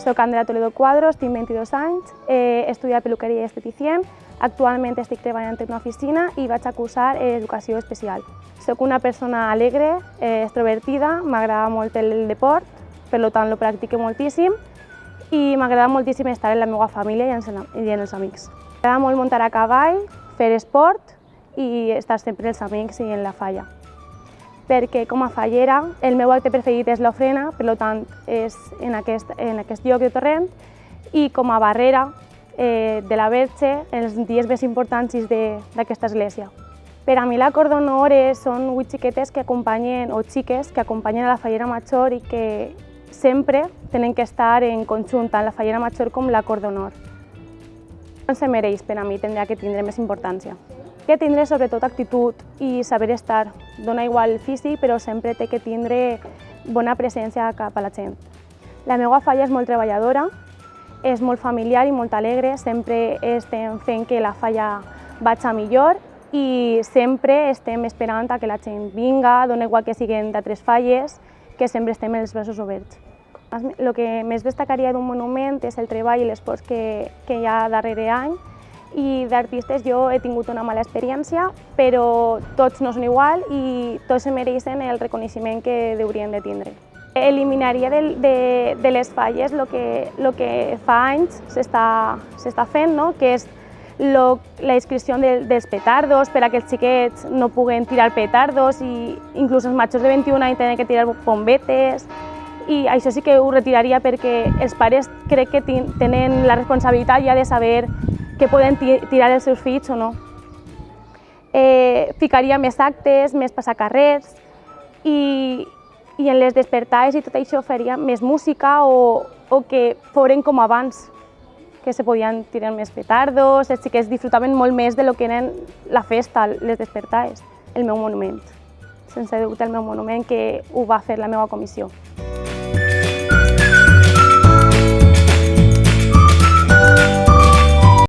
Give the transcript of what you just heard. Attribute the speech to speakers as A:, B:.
A: Soc Andrea Toledo Cuadros, tinc 22 anys, he estudiat peluqueria i esteticient, actualment estic treballant en una oficina i vaig a cursar educació especial. Soc una persona alegre, extrovertida, m'agrada molt el deport, per tant lo practico moltíssim i m'agrada moltíssim estar en la meva família i en els amics. M'agrada molt muntar a cavall, fer esport i estar sempre amb els amics i en la falla. Perquè com a fallera el meu acte preferit és l'ofrena, per tant és en aquest lloc de Torrent, i com a barrera de la Verge els dies més importants d'aquesta església. Per a mi la Cor d'Honor són 8 xiquetes que acompanyen, o xiques que acompanyen a la fallera major i que sempre tenen que estar en conjunt, tant la fallera major com la Cor d'Honor. No se mereix per a mi, tindrà que tindre més importància. Que tindre sobretot actitud i saber estar. Dona igual el físic, però sempre té que tindre bona presència cap a la gent. La meva falla és molt treballadora, és molt familiar i molt alegre, sempre estem fent que la falla vagi millor i sempre estem esperant que la gent vinga, dona igual que siguin d'altres falles, que sempre estem amb els braços oberts. El que més destacaria d'un monument és el treball i l'esforç que hi ha darrere any, i d'artistes jo he tingut una mala experiència, però tots no són igual i tots se mereixen el reconeixement que haurien de tindre. Eliminaria de les falles el que fa anys s'està fent, que és la inscripció dels petardos per a que els xiquets no puguen tirar petardos i inclús els majors de 21 anys tenen que tirar bombetes. I això sí que ho retiraria perquè els pares crec que tenen la responsabilitat ja de saber que poden tirar els seus fills o no. Ficaria més actes, més passacarrers i en les despertades i tot això faria més música o que foren com abans, que se podien tirar més petardos, els xiquets disfrutaven molt més de lo que eren la festa, les despertades. El meu monument, sense dubte el meu monument, que ho va fer la meva comissió.